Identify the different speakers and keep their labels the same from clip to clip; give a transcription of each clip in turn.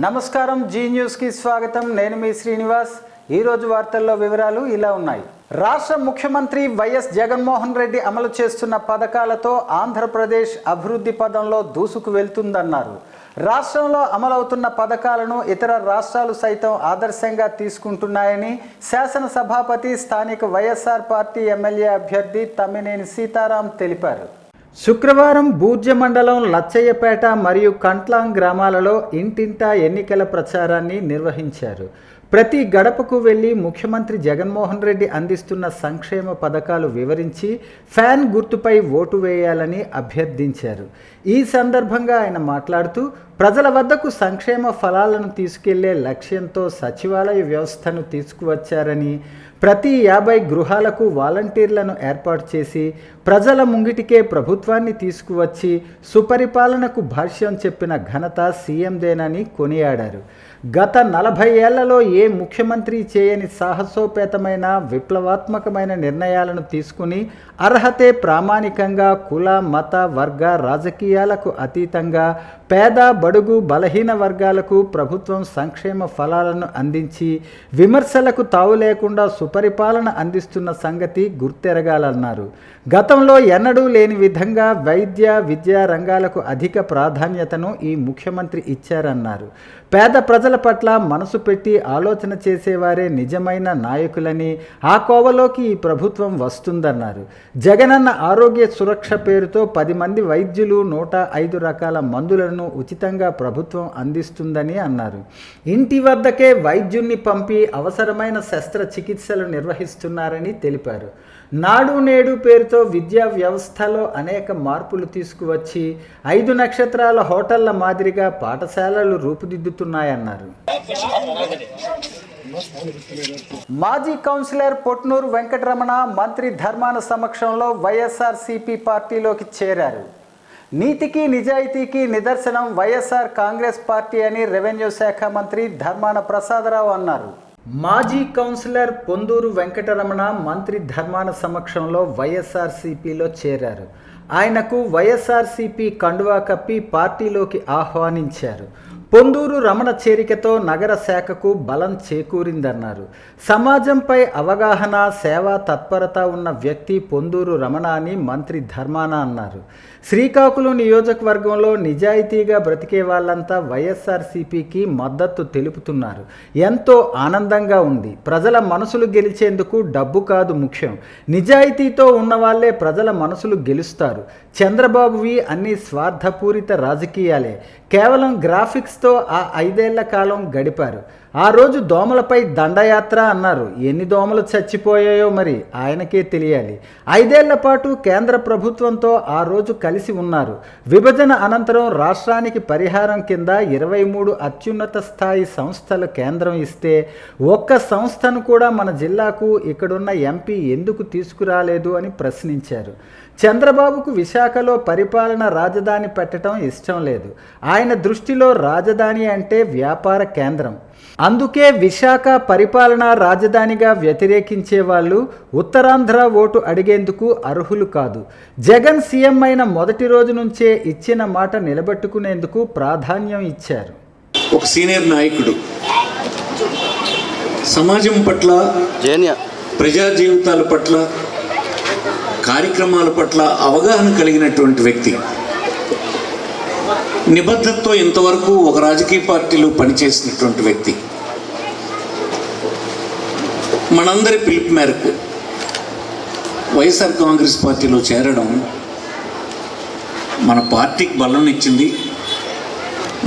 Speaker 1: నమస్కారం, G news కి స్వాగతం. నేను మీ శ్రీనివాస్. ఈ రోజు వార్తల్లో వివరాలు ఇలా ఉన్నాయి. రాష్ట్ర ముఖ్యమంత్రి వైఎస్ జగన్మోహన్ రెడ్డి అమలు చేస్తున్న పథకాలతో ఆంధ్రప్రదేశ్ అభివృద్ధి పదంలో దూసుకు వెళ్తుందన్నారు. రాష్ట్రంలో అమలవుతున్న పథకాలను ఇతర రాష్ట్రాలు సైతం ఆదర్శంగా తీసుకుంటున్నాయని శాసనసభాపతి స్థానిక వైఎస్ఆర్ పార్టీ ఎమ్మెల్యే అభ్యర్థి తమ్మినేని సీతారాం తెలిపారు. శుక్రవారం బూర్జ మండలం లచ్చయ్యపేట మరియు కంట్లాంగ్ గ్రామాలలో ఇంటింటా ఎన్నికల ప్రచారాన్ని నిర్వహించారు. ప్రతి గడపకు వెళ్లి ముఖ్యమంత్రి జగన్మోహన్ రెడ్డి అందిస్తున్న సంక్షేమ పథకాలు వివరించి ఫ్యాన్ గుర్తుపై ఓటు వేయాలని అభ్యర్థించారు. ఈ సందర్భంగా ఆయన మాట్లాడుతూ ప్రజల వద్దకు సంక్షేమ ఫలాలను తీసుకెళ్లే లక్ష్యంతో సచివాలయ వ్యవస్థను తీసుకువచ్చారని, ప్రతి 50 గృహాలకు వాలంటీర్లను ఏర్పాటు చేసి ప్రజల ముంగిటికే ప్రభుత్వాన్ని తీసుకువచ్చి సుపరిపాలనకు భాష్యం చెప్పిన ఘనత సీఎందేనని కొనియాడారు. గత 40 ఏళ్లలో ఏ ముఖ్యమంత్రి చేయని సాహసోపేతమైన విప్లవాత్మకమైన నిర్ణయాలను తీసుకుని అర్హతే ప్రామాణికంగా కుల మత వర్గ రాజకీయాలకు అతీతంగా పేద బడుగు బలహీన వర్గాలకు ప్రభుత్వం సంక్షేమ ఫలాలను అందించి విమర్శలకు తావు లేకుండా సుపరిపాలన అందిస్తున్న సంగతి గుర్తెరగాలన్నారు. గతంలో ఎన్నడూ లేని విధంగా వైద్య విద్యా రంగాలకు అధిక ప్రాధాన్యతను ఈ ముఖ్యమంత్రి ఇచ్చారన్నారు. పేద ప్రజల పట్ల మనసు పెట్టి ఆలోచన చేసేవారే నిజమైన నాయకులని, ఆ కోవలోకి ఈ ప్రభుత్వం వస్తుందన్నారు. జగనన్న ఆరోగ్య సురక్ష పేరుతో 10 మంది వైద్యులు 105 రకాల మందులను ఉచితంగా ప్రభుత్వం అందిస్తుందని అన్నారు. ఇంటి వద్దకే వైద్యున్ని పంపి అవసరమైన శస్త్రచికిత్సలు నిర్వహిస్తున్నారని తెలిపారు. నాడు నేడు పేరుతో విద్యా వ్యవస్థలో అనేక మార్పులు తీసుకువచ్చి 5 నక్షత్రాల హోటళ్ల మాదిరిగా పాఠశాలలు రూపుదిద్దుతున్నాయన్నారు. మాజీ కౌన్సిలర్ పొట్నూరు వెంకటరమణ మంత్రి ధర్మాన సమక్షంలో వైఎస్ఆర్సీపీ పార్టీలోకి చేరారు. నీతికి నిజాయితీకి నిదర్శనం వైఎస్ఆర్ కాంగ్రెస్ పార్టీ అని రెవెన్యూ శాఖ మంత్రి ధర్మాన ప్రసాదరావు అన్నారు. మాజీ కౌన్సిలర్ పొందూరు వెంకటరమణ మంత్రి ధర్మాన సమక్షంలో వైఎస్ఆర్సీపీలో చేరారు. ఆయనకు వైఎస్ఆర్సీపీ కండువా కప్పి పార్టీలోకి ఆహ్వానించారు. పొందూరు రమణ చేరికతో నగర శాఖకు బలం చేకూరిందన్నారు. సమాజంపై అవగాహన, సేవా తత్పరత ఉన్న వ్యక్తి పొందూరు రమణ అని మంత్రి ధర్మాన అన్నారు. శ్రీకాకుళం నియోజకవర్గంలో నిజాయితీగా బ్రతికే వాళ్ళంతా వైఎస్ఆర్సీపీకి మద్దతు తెలుపుతున్నారు. ఎంతో ఆనందంగా ఉంది. ప్రజల మనసులు గెలిచేందుకు డబ్బు కాదు ముఖ్యం. నిజాయితీతో ఉన్నవాళ్లే ప్రజల మనసులు గెలుస్తారు. చంద్రబాబువి అన్ని స్వార్థపూరిత రాజకీయాలే. కేవలం గ్రాఫిక్స్తో ఆ 5 ఏళ్ల కాలం గడిపారు. ఆ రోజు దోమలపై దండయాత్ర అన్నారు. ఎన్ని దోమలు చచ్చిపోయాయో మరి ఆయనకే తెలియాలి. 5 ఏళ్ల పాటు కేంద్ర ప్రభుత్వంతో ఆ రోజు కలిసి ఉన్నారు. విభజన అనంతరం రాష్ట్రానికి పరిహారం కింద 23 అత్యున్నత స్థాయి సంస్థలు కేంద్రం ఇస్తే ఒక్క సంస్థను కూడా మన జిల్లాకు ఇక్కడున్న ఎంపీ ఎందుకు తీసుకురాలేదు అని ప్రశ్నించారు. చంద్రబాబుకు విశాఖలో పరిపాలన రాజధాని పెట్టడం ఇష్టం లేదు. ఆయన దృష్టిలో రాజధాని అంటే వ్యాపార కేంద్రం. అందుకే విశాఖ పరిపాలనా రాజధానిగా వ్యతిరేకించే వాళ్ళు ఉత్తరాంధ్ర ఓటు అడిగేందుకు అర్హులు కాదు. జగన్ సీఎం అయిన మొదటి రోజు నుంచే ఇచ్చిన మాట నిలబెట్టుకునేందుకు ప్రాధాన్యం ఇచ్చారు.
Speaker 2: ఒక సీనియర్ నాయకుడు, సమాజం పట్ల, ప్రజా జీవితాల పట్ల, కార్యక్రమాల పట్ల అవగాహన కలిగినటువంటి వ్యక్తి. నిబద్ధతతో ఇంతవరకు ఒక రాజకీయ పార్టీలో పనిచేసినటువంటి వ్యక్తి. మనందరి పిలుపు మేరకు వైఎస్ఆర్ కాంగ్రెస్ పార్టీలో చేరడం మన పార్టీకి బలం ఇచ్చింది,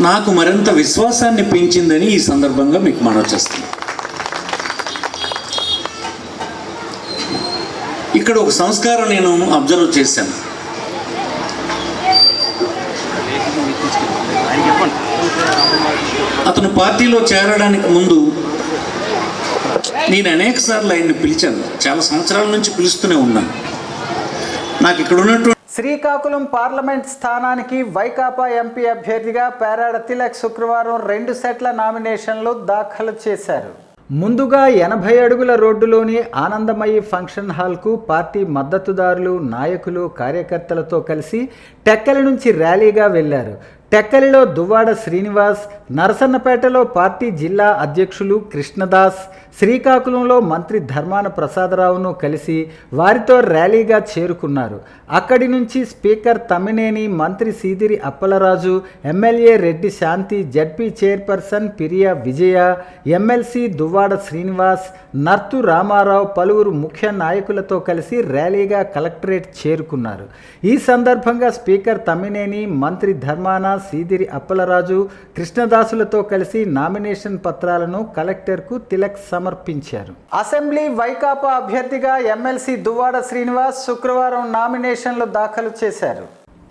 Speaker 2: నాకు మరింత విశ్వాసాన్ని పెంచిందని ఈ సందర్భంగా మీకు మనవి చేస్తున్నాను. ఇక్కడ ఒక సంస్కారం నేను అబ్జర్వ్ చేశాను. అతను పార్టీలో చేరడానికి ముందు నేను అనేక సార్లు ఆయన్ని పిలిచాను. చాలా సంవత్సరాల నుంచి పిలుస్తూనే ఉన్నాను. నాకు ఇక్కడ ఉన్నటువంటి
Speaker 1: శ్రీకాకుళం పార్లమెంట్ స్థానానికి వైకాపా ఎంపీ అభ్యర్థిగా పేరాడ తిలక్ శుక్రవారం 2 సెట్ల నామినేషన్లు దాఖలు చేశారు. ముందుగా 80 అడుగుల రోడ్డులోని ఆనందమయి ఫంక్షన్ హాల్కు పార్టీ మద్దతుదారులు, నాయకులు, కార్యకర్తలతో కలిసి టెక్కలి నుంచి ర్యాలీగా వెళ్లారు. టెక్కలిలో దువ్వాడ శ్రీనివాస్, నరసన్నపేటలో పార్టీ జిల్లా అధ్యక్షులు కృష్ణదాస్ శ్రీకాకుళంలో మంత్రి ధర్మాన ప్రసాదరావును కలిసి వారితో ర్యాలీగా చేరుకున్నారు. అక్కడి నుంచి స్పీకర్ తమ్మినేని, మంత్రి సీదిరి అప్పలరాజు, ఎమ్మెల్యే రెడ్డి శాంతి, జడ్పీ చైర్పర్సన్ పిరియా విజయ, ఎమ్మెల్సీ దువ్వాడ శ్రీనివాస్, నర్తు రామారావు పలువురు ముఖ్య నాయకులతో కలిసి ర్యాలీగా కలెక్టరేట్ చేరుకున్నారు. ఈ సందర్భంగా స్పీకర్ తమ్మినేని, మంత్రి ధర్మాన, సీదిరి అప్పలరాజు, కృష్ణదాసులతో కలిసి నామినేషన్ పత్రాలను కలెక్టర్కు తిలక్ సమర్పించారు. అసెంబ్లీ వైకాపా అభ్యర్థిగా ఎమ్మెల్సీ దువ్వాడ శ్రీనివాస్ శుక్రవారం నామినేషన్లు దాఖలు చేశారు.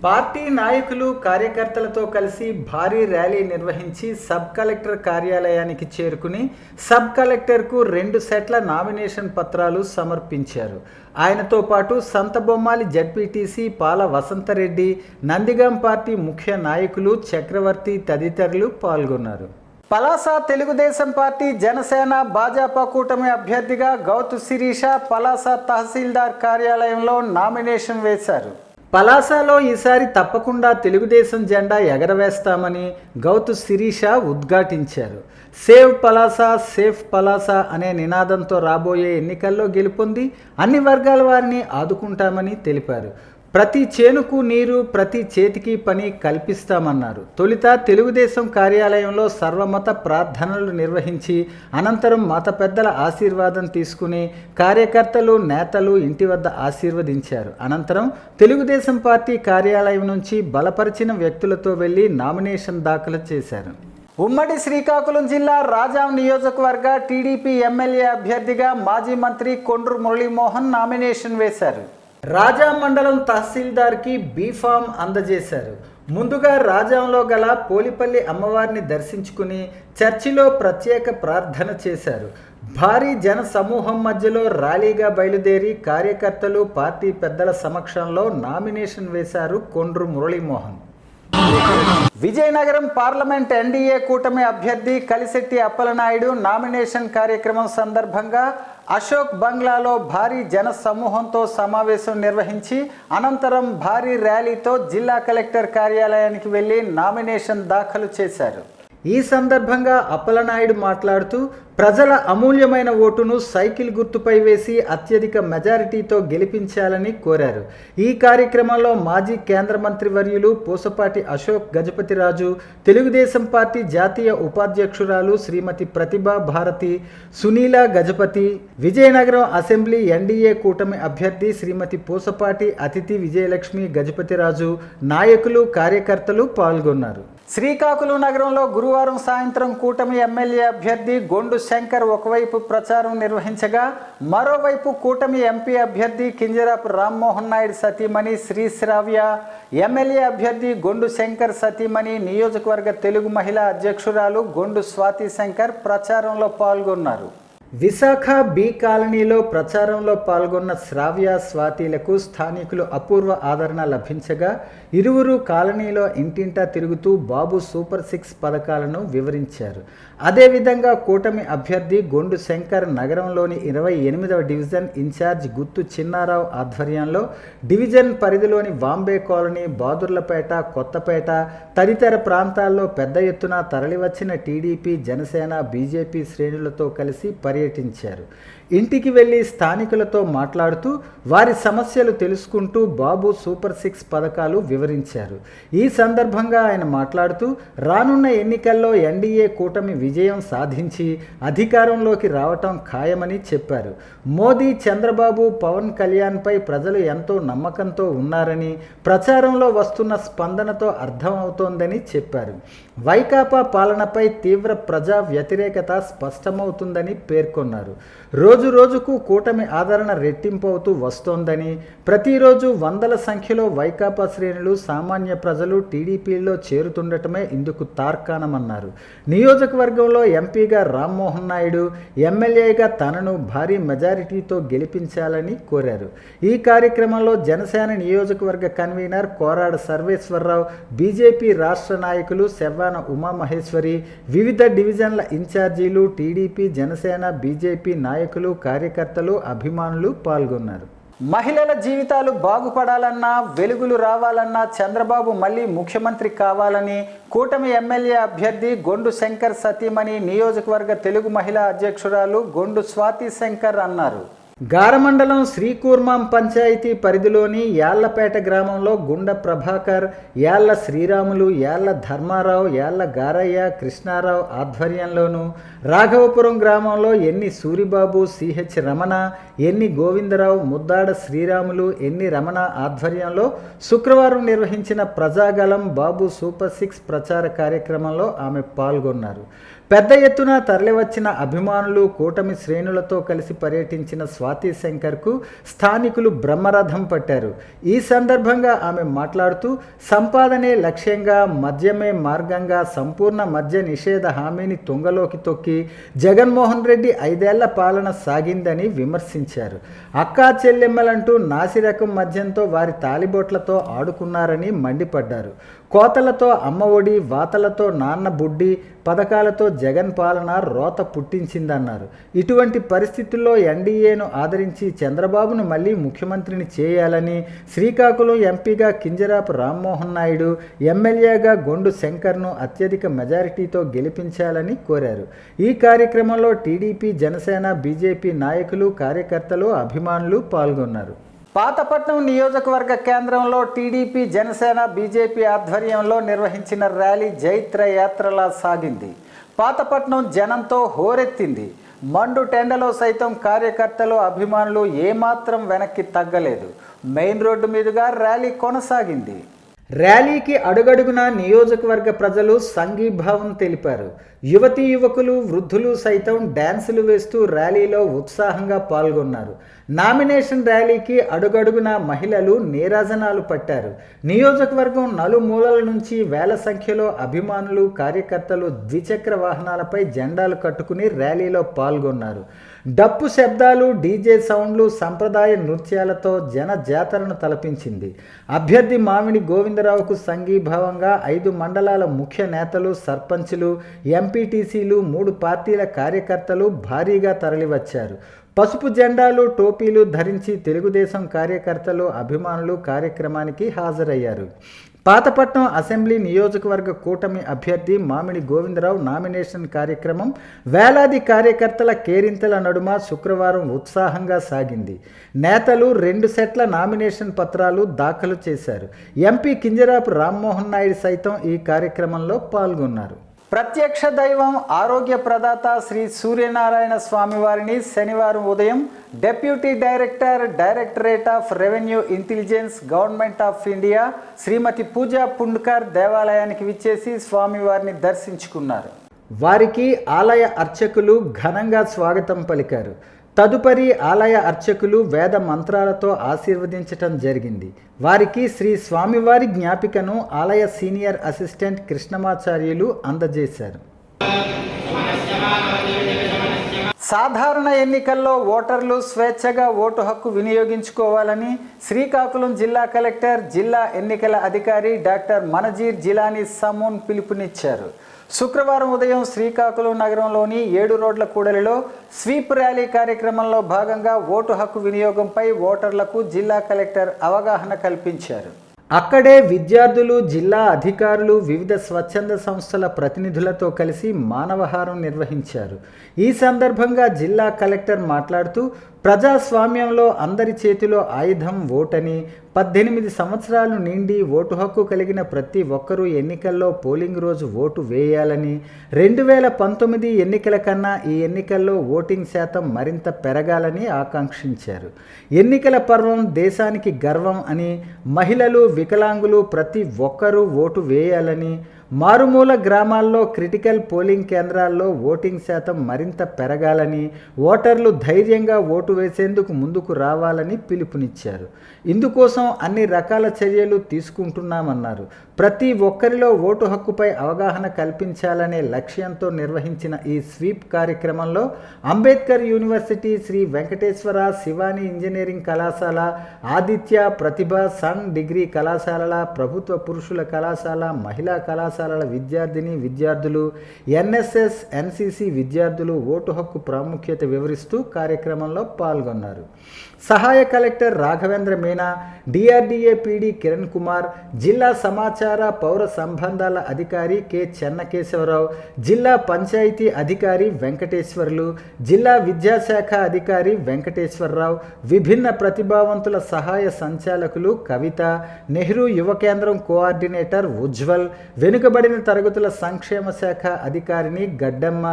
Speaker 1: పార్టీ నాయకులు, కార్యకర్తలతో కలిసి భారీ ర్యాలీ నిర్వహించి సబ్ కలెక్టర్ కార్యాలయానికి చేరుకుని సబ్ కలెక్టర్కు 2 సెట్ల నామినేషన్ పత్రాలు సమర్పించారు. ఆయనతో పాటు సంతబొమ్మాలి జడ్పీటీసీ పాల వసంతరెడ్డి, నందిగాం పార్టీ ముఖ్య నాయకులు చక్రవర్తి తదితరులు పాల్గొన్నారు. పలాస తెలుగుదేశం పార్టీ, జనసేన, భాజపా కూటమి అభ్యర్థిగా గౌతు శిరీష పలాస తహసీల్దార్ కార్యాలయంలో నామినేషన్ వేశారు. పలాసలో ఈసారి తప్పకుండా తెలుగుదేశం జెండా ఎగరవేస్తామని గౌతు శిరీష ఉద్ఘాటించారు. సేవ్ పలాస, సేఫ్ పలాస అనే నినాదంతో రాబోయే ఎన్నికల్లో గెలుపొంది అన్ని వర్గాల వారిని ఆదుకుంటామని తెలిపారు. ప్రతి చేనుకు నీరు, ప్రతి చేతికి పని కల్పిస్తామన్నారు. తొలుత తెలుగుదేశం కార్యాలయంలో సర్వమత ప్రార్థనలు నిర్వహించి అనంతరం మత పెద్దల ఆశీర్వాదం తీసుకుని కార్యకర్తలు, నేతలు ఇంటి వద్ద ఆశీర్వదించారు. అనంతరం తెలుగుదేశం పార్టీ కార్యాలయం నుంచి బలపరిచిన వ్యక్తులతో వెళ్లి నామినేషన్ దాఖలు చేశారు. ఉమ్మడి శ్రీకాకుళం జిల్లా రాజాం నియోజకవర్గ టీడీపీ ఎమ్మెల్యే అభ్యర్థిగా మాజీ మంత్రి కొండ్రు మురళీమోహన్ నామినేషన్ వేశారు. రాజాం మండలం తహసీల్దార్కి బీఫామ్ అందజేశారు. ముందుగా రాజాంలో గల పోలిపల్లి అమ్మవారిని దర్శించుకుని చర్చిలో ప్రత్యేక ప్రార్థన చేశారు. భారీ జన సమూహం మధ్యలో ర్యాలీగా బయలుదేరి కార్యకర్తలు, పార్టీ పెద్దల సమక్షంలో నామినేషన్ వేశారు కొండ్రు మురళీమోహన్. విజయనగరం పార్లమెంట్ ఎన్డీఏ కూటమి అభ్యర్థి కలిశెట్టి అప్పలనాయుడు నామినేషన్ కార్యక్రమం సందర్భంగా అశోక్ బంగ్లాలో భారీ జన సమూహంతో సమావేశం నిర్వహించి అనంతరం భారీ ర్యాలీతో జిల్లా కలెక్టర్ కార్యాలయానికి వెళ్లి నామినేషన్ దాఖలు చేశారు. ఈ సందర్భంగా అప్పలనాయుడు మాట్లాడుతూ ప్రజల అమూల్యమైన ఓటును సైకిల్ గుర్తుపై వేసి అత్యధిక మెజారిటీతో గెలిపించాలని కోరారు. ఈ కార్యక్రమంలో మాజీ కేంద్ర మంత్రి వర్యులు పూసపాటి అశోక్ గజపతిరాజు, తెలుగుదేశం పార్టీ జాతీయ ఉపాధ్యక్షురాలు శ్రీమతి ప్రతిభా భారతి, సునీల గజపతి, విజయనగరం అసెంబ్లీ ఎన్డీఏ కూటమి అభ్యర్థి శ్రీమతి పూసపాటి అతిథి విజయలక్ష్మి గజపతిరాజు, నాయకులు, కార్యకర్తలు పాల్గొన్నారు. శ్రీకాకుళం నగరంలో గురువారం సాయంత్రం కూటమి ఎమ్మెల్యే అభ్యర్థి గొండు శంకర్ ఒకవైపు ప్రచారం నిర్వహించగా మరోవైపు కూటమి ఎంపీ అభ్యర్థి కింజరాపు రామ్మోహన్ నాయుడు సతీమణి శ్రీశ్రావ్య, ఎమ్మెల్యే అభ్యర్థి గొండు శంకర్ సతీమణి, నియోజకవర్గ తెలుగు మహిళా అధ్యక్షురాలు గొండు స్వాతి శంకర్ ప్రచారంలో పాల్గొన్నారు. విశాఖ బి కాలనీలో ప్రచారంలో పాల్గొన్న శ్రావ్య, స్వాతిలకు స్థానికులు అపూర్వ ఆదరణ లభించగా ఇరువురు కాలనీలో ఇంటింటా తిరుగుతూ బాబు సూపర్ 6 పథకాలను వివరించారు. అదేవిధంగా కూటమి అభ్యర్థి గొండు శంకర్ నగరంలోని 28వ డివిజన్ ఇన్ఛార్జ్ గుత్తు చిన్నారావు ఆధ్వర్యంలో డివిజన్ పరిధిలోని బాంబే కాలనీ, బాదుర్లపేట, కొత్తపేట తదితర ప్రాంతాల్లో పెద్ద ఎత్తున తరలివచ్చిన టీడీపీ, జనసేన, బీజేపీ శ్రేణులతో కలిసి పర్యటించారు. ఇంటికి వెళ్లి స్థానికులతో మాట్లాడుతూ వారి సమస్యలు తెలుసుకుంటూ బాబు సూపర్ 6 పథకాలు వివరించారు. ఈ సందర్భంగా ఆయన మాట్లాడుతూ రానున్న ఎన్నికల్లో ఎన్డీఏ కూటమి విజయం సాధించి అధికారంలోకి రావటం ఖాయమని చెప్పారు. మోదీ, చంద్రబాబు, పవన్ కళ్యాణ్పై ప్రజలు ఎంతో నమ్మకంతో ఉన్నారని ప్రచారంలో వస్తున్న స్పందనతో అర్థమవుతోందని చెప్పారు. వైకాపా పాలనపై తీవ్ర ప్రజా వ్యతిరేకత స్పష్టమవుతుందని పేర్కొన్నారు. రోజు రోజుకు కూటమి ఆదరణ రెట్టింపు అవుతూ వస్తోందని, ప్రతిరోజు వందల సంఖ్యలో వైకాపా శ్రేణులు, సామాన్య ప్రజలు టీడీపీలో చేరుతుండటమే ఇందుకు తార్కాణమన్నారు. నియోజకవర్గంలో ఎంపీగా రామ్మోహన్ నాయుడు, ఎమ్మెల్యేగా తనను భారీ మెజారిటీతో గెలిపించాలని కోరారు. ఈ కార్యక్రమంలో జనసేన నియోజకవర్గ కన్వీనర్ కోరాడ సర్వేశ్వరరావు, బీజేపీ రాష్ట్ర నాయకులు సెవ్వాన ఉమామహేశ్వరి, వివిధ డివిజన్ల ఇన్ఛార్జీలు, టీడీపీ, జనసేన, బీజేపీ నాయకులు, కార్యకర్తలు, అభిమానులు పాల్గొన్నారు. మహిళల జీవితాలు బాగుపడాలన్నా, వెలుగులు రావాలన్నా చంద్రబాబు మళ్ళీ ముఖ్యమంత్రి కావాలని కూటమి ఎమ్మెల్యే అభ్యర్థి గొండు శంకర్ సతీమణి నియోజకవర్గ తెలుగు మహిళా అధ్యక్షురాలు గొండు స్వాతి శంకర్ అన్నారు. గారమండలం శ్రీకూర్మాం పంచాయతీ పరిధిలోని యాళ్లపేట గ్రామంలో గుండ ప్రభాకర్, యాళ్ల శ్రీరాములు, యాళ్ల ధర్మారావు, యాళ్ల గారయ్య, కృష్ణారావు ఆధ్వర్యంలోను, రాఘవపురం గ్రామంలో ఎన్ని సూరిబాబు, సిహెచ్ రమణ, ఎన్ని గోవిందరావు, ముద్దాడ శ్రీరాములు, ఎన్ని రమణ ఆధ్వర్యంలో శుక్రవారం నిర్వహించిన ప్రజాగలం బాబు సూపర్ 6 ప్రచార కార్యక్రమంలో ఆమె పాల్గొన్నారు. పెద్ద ఎత్తున తరలివచ్చిన అభిమానులు, కూటమి శ్రేణులతో కలిసి పర్యటించిన స్వాతి శంకర్కు స్థానికులు బ్రహ్మరథం పట్టారు. ఈ సందర్భంగా ఆమె మాట్లాడుతూ, సంపాదనే లక్ష్యంగా, మద్యమే మార్గంగా సంపూర్ణ మద్య నిషేధ హామీని తుంగలోకి తొక్కి జగన్మోహన్ రెడ్డి 5 ఏళ్ల పాలన సాగిందని విమర్శించారు. అక్కా చెల్లెమ్మలంటూ నాసిరకం మద్యంతో వారి తాలిబొట్లతో ఆడుకున్నారని మండిపడ్డారు. కోతలతో అమ్మ ఒడి, వాతలతో నాన్న బుడ్డి పథకాలతో జగన్ పాలన రోత పుట్టించిందన్నారు. ఇటువంటి పరిస్థితుల్లో ఎన్డీఏను ఆదరించి చంద్రబాబును మళ్ళీ ముఖ్యమంత్రిని చేయాలని, శ్రీకాకుళం ఎంపీగా కింజరాపు రామ్మోహన్ నాయుడు, ఎమ్మెల్యేగా గొండు శంకర్ను అత్యధిక మెజారిటీతో గెలిపించాలని కోరారు. ఈ కార్యక్రమంలో టీడీపీ, జనసేన, బీజేపీ నాయకులు, కార్యకర్తలు, అభిమానులు పాల్గొన్నారు. పాతపట్నం నియోజకవర్గ కేంద్రంలో టీడీపీ, జనసేన, బీజేపీ ఆధ్వర్యంలో నిర్వహించిన ర్యాలీ జైత్ర యాత్రలా సాగింది. పాతపట్నం జనంతో హోరెత్తింది. మండు టెండలో సైతం కార్యకర్తలు, అభిమానులు ఏమాత్రం వెనక్కి తగ్గలేదు. మెయిన్ రోడ్డు మీదుగా ర్యాలీ కొనసాగింది. ర్యాలీకి అడుగడుగునా నియోజకవర్గ ప్రజలు సంఘీభావం తెలిపారు. యువతీ యువకులు, వృద్ధులు సైతం డ్యాన్సులు వేస్తూ ర్యాలీలో ఉత్సాహంగా పాల్గొన్నారు. నామినేషన్ ర్యాలీకి అడుగడుగునా మహిళలు నీరాజనాలు పట్టారు. నియోజకవర్గం నలుమూలల నుంచి వేల సంఖ్యలో అభిమానులు, కార్యకర్తలు ద్విచక్ర వాహనాలపై జెండాలు కట్టుకుని ర్యాలీలో పాల్గొన్నారు. డప్పు శబ్దాలు, డీజే సౌండ్లు, సంప్రదాయ నృత్యాలతో జన జాతరను తలపించింది. అభ్యర్థి మామిడి గోవిందరావుకు సంఘీభావంగా 5 మండలాల ముఖ్య నేతలు, సర్పంచులు, ఎంపీటీసీలు, 3 పార్టీల కార్యకర్తలు భారీగా తరలివచ్చారు. పసుపు జెండాలు, టోపీలు ధరించి తెలుగుదేశం కార్యకర్తలు, అభిమానులు కార్యక్రమానికి హాజరయ్యారు. పాతపట్నం అసెంబ్లీ నియోజకవర్గ కూటమి అభ్యర్థి మామిడి గోవిందరావు నామినేషన్ కార్యక్రమం వేలాది కార్యకర్తల కేరింతల నడుమ శుక్రవారం ఉత్సాహంగా సాగింది. నేతలు 2 సెట్ల నామినేషన్ పత్రాలు దాఖలు చేశారు. ఎంపీ కింజరాపు రామ్మోహన్ నాయుడు సైతం ఈ కార్యక్రమంలో పాల్గొన్నారు. ప్రత్యక్ష దైవం, ఆరోగ్య ప్రదాత శ్రీ సూర్యనారాయణ స్వామి వారిని శనివారం ఉదయం deputy director, directorate of revenue intelligence, government of India Shrimati Pooja Pundkar దేవాలయానికి విచ్చేసి స్వామివారిని దర్శించుకున్నారు. వారికి ఆలయ అర్చకులు ఘనంగా స్వాగతం పలికారు. తదుపరి ఆలయ అర్చకులు వేద మంత్రాలతో ఆశీర్వదించటం జరిగింది. వారికి శ్రీ స్వామివారి జ్ఞాపికను ఆలయ సీనియర్ అసిస్టెంట్ కృష్ణమాచార్యులు అందజేశారు. సాధారణ ఎన్నికల్లో ఓటర్లు స్వేచ్ఛగా ఓటు హక్కు వినియోగించుకోవాలని శ్రీకాకుళం జిల్లా కలెక్టర్, జిల్లా ఎన్నికల అధికారి డాక్టర్ మనజీర్ జిలానీ సమూన్ పిలుపునిచ్చారు. శుక్రవారం ఉదయం శ్రీకాకుళం నగరంలోని 7 రోడ్ల కూడలిలో స్వీప్ ర్యాలీ కార్యక్రమంలో భాగంగా ఓటు హక్కు వినియోగంపై ఓటర్లకు జిల్లా కలెక్టర్ అవగాహన కల్పించారు. అక్కడే విద్యార్థులు, జిల్లా అధికారులు, వివిధ స్వచ్ఛంద సంస్థల ప్రతినిధులతో కలిసి మానవహారం నిర్వహించారు. ఈ సందర్భంగా జిల్లా కలెక్టర్ మాట్లాడుతూ, ప్రజాస్వామ్యంలో అందరి చేతిలో ఆయుధం ఓటని, 18 సంవత్సరాలు నిండి ఓటు హక్కు కలిగిన ప్రతి ఒక్కరూ ఎన్నికల్లో పోలింగ్ రోజు ఓటు వేయాలని, 2019 ఎన్నికల కన్నా ఈ ఎన్నికల్లో ఓటింగ్ శాతం మరింత పెరగాలని ఆకాంక్షించారు. ఎన్నికల పర్వం దేశానికి గర్వం అని, మహిళలు, వికలాంగులు ప్రతి ఒక్కరూ ఓటు వేయాలని, మారుమూల గ్రామాల్లో క్రిటికల్ పోలింగ్ కేంద్రాల్లో ఓటింగ్ శాతం మరింత పెరగాలని, ఓటర్లు ధైర్యంగా ఓటు వేసేందుకు ముందుకు రావాలని పిలుపునిచ్చారు. ఇందుకోసం అన్ని రకాల చర్యలు తీసుకుంటున్నామన్నారు. ప్రతి ఒక్కరిలో ఓటు హక్కుపై అవగాహన కల్పించాలనే లక్ష్యంతో నిర్వహించిన ఈ స్వీప్ కార్యక్రమంలో అంబేద్కర్ యూనివర్సిటీ, శ్రీ వెంకటేశ్వర శివాని ఇంజనీరింగ్ కళాశాల, ఆదిత్య, ప్రతిభ, సన్ డిగ్రీ కళాశాలల, ప్రభుత్వ పురుషుల కళాశాల, మహిళా కళాశాల, కళాశాలల విద్యార్థులు ఎన్ఎస్ఎస్ ఎన్సిసి విద్యార్థులు ఓటు హక్కు ప్రాముఖ్యత వివరిస్తూ కార్యక్రమంలో పాల్గొన్నారు. సహాయ collector Raghavendra Meena, DRDA PD Kiran Kumar, జిల్లా సమాచార పౌర సంబంధాల అధికారి కె చెన్నకేశవరావు, జిల్లా పంచాయతీ అధికారి వెంకటేశ్వర్లు, జిల్లా విద్యాశాఖ అధికారి వెంకటేశ్వరరావు, విభిన్న ప్రతిభావంతుల సహాయ సంచాలకులు కవిత, నెహ్రూ యువ కేంద్రం కోఆర్డినేటర్ ఉజ్వల్, వెనుకబడిన తరగతుల సంక్షేమ శాఖ అధికారిని గడ్డమ్మ,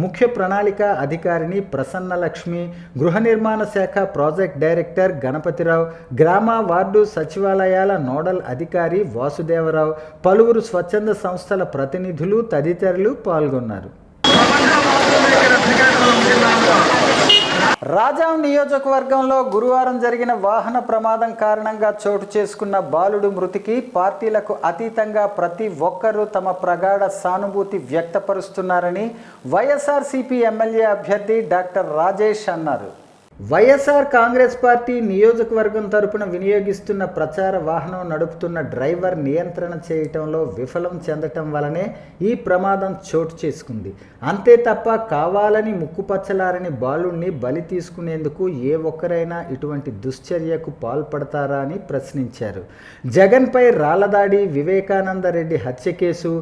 Speaker 1: ముఖ్య ప్రణాళిక అధికారిని ప్రసన్నలక్ష్మి, గృహ నిర్మాణ శాఖ ప్రాజెక్ట్ డైరెక్టర్ గణపతిరావు, గ్రామ వార్డు సచివాలయాల నోడల్ అధికారి వాసుదేవరావు, పలువురు స్వచ్ఛంద సంస్థల ప్రతినిధులు తదితరులు పాల్గొన్నారు. రాజాం నియోజకవర్గంలో గురువారం జరిగిన వాహన ప్రమాదం కారణంగా చోటు చేసుకున్న బాలుడు మృతికి పార్టీలకు అతీతంగా ప్రతి ఒక్కరూ తమ ప్రగాఢ సానుభూతి వ్యక్తపరుస్తున్నారని వైఎస్ఆర్సీపీ ఎమ్మెల్యే అభ్యర్థి డాక్టర్ రాజేష్ అన్నారు. వైఎస్ఆర్ కాంగ్రెస్ పార్టీ నియోజకవర్గం తరపున వినియోగిస్తున్న ప్రచార వాహనం నడుపుతున్న డ్రైవర్ నియంత్రణ చేయటంలో విఫలం చెందటం వలనే ఈ ప్రమాదం చోటు చేసుకుంది. అంతే తప్ప కావాలని ముక్కుపచ్చలారని బాలుడిని బలి తీసుకునేందుకు ఏ ఒక్కరైనా ఇటువంటి దుశ్చర్యకు పాల్పడతారా అని ప్రశ్నించారు. జగన్పై రాళ్లదాడి, వివేకానంద రెడ్డి హత్య కేసు,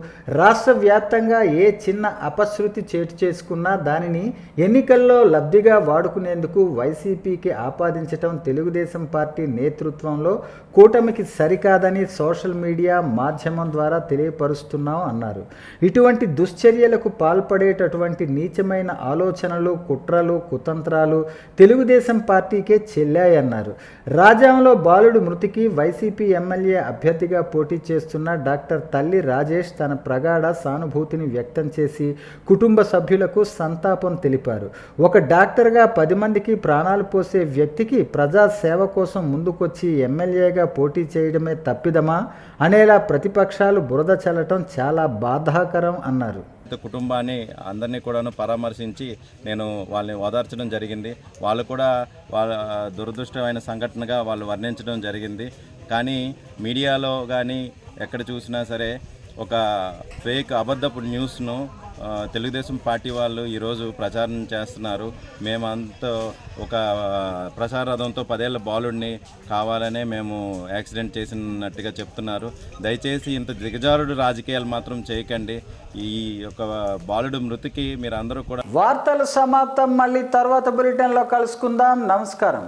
Speaker 1: రాష్ట్ర వ్యాప్తంగా ఏ చిన్న అపశృతి చోటు చేసుకున్నా దానిని ఎన్నికల్లో లబ్ధిగా వాడుకునేందుకు వైసీపీకి ఆపాదించటం తెలుగుదేశం పార్టీ నేతృత్వంలో కూటమికి సరికాదని సోషల్ మీడియా మాధ్యమం ద్వారా తెలియపరుస్తున్నాం అన్నారు. ఇటువంటి దుశ్చర్యలకు పాల్పడేటటువంటి నీచమైన ఆలోచనలు, కుట్రలు, కుతంత్రాలు తెలుగుదేశం పార్టీకే చెల్లాయన్నారు. రాజాంలో బాలుడు మృతికి వైసీపీ ఎమ్మెల్యే అభ్యర్థిగా పోటీ చేస్తున్న డాక్టర్ తల్లి రాజేష్ తన ప్రగాఢ సానుభూతిని వ్యక్తం చేసి కుటుంబ సభ్యులకు సంతాపం తెలిపారు. ఒక డాక్టర్గా 10 మందికి ప్రాణాలు పోసే వ్యక్తికి ప్రజా సేవ కోసం ముందుకొచ్చి ఎమ్మెల్యేగా పోటీ చేయడమే తప్పిదమా అనేలా ప్రతిపక్షాలు బురద చల్లటం చాలా బాధాకరం అన్నారు.
Speaker 3: కుటుంబాన్ని అందరినీ కూడాను పరామర్శించి నేను వాళ్ళని ఓదార్చడం జరిగింది. వాళ్ళు కూడా వాళ్ళ దురదృష్టమైన సంఘటనగా వాళ్ళు వర్ణించడం జరిగింది. కానీ మీడియాలో కానీ ఎక్కడ చూసినా సరే ఒక ఫేక్ అబద్ధపు న్యూస్ను తెలుగుదేశం పార్టీ వాళ్ళు ఈరోజు ప్రచారం చేస్తున్నారు. మేమంతా ఒక ప్రచార రథంతో 10 ఏళ్ల బాలుడిని కావాలనే మేము యాక్సిడెంట్ చేసినట్టుగా చెప్తున్నారు. దయచేసి ఇంత దిగజారుడు రాజకీయాలు మాత్రం చేయకండి. ఈ యొక్క బాలుడు మృతికి మీరు అందరూ కూడా.
Speaker 1: వార్తలు సమాప్తం. మళ్ళీ తర్వాత బులెటిన్లో కలుసుకుందాం. నమస్కారం.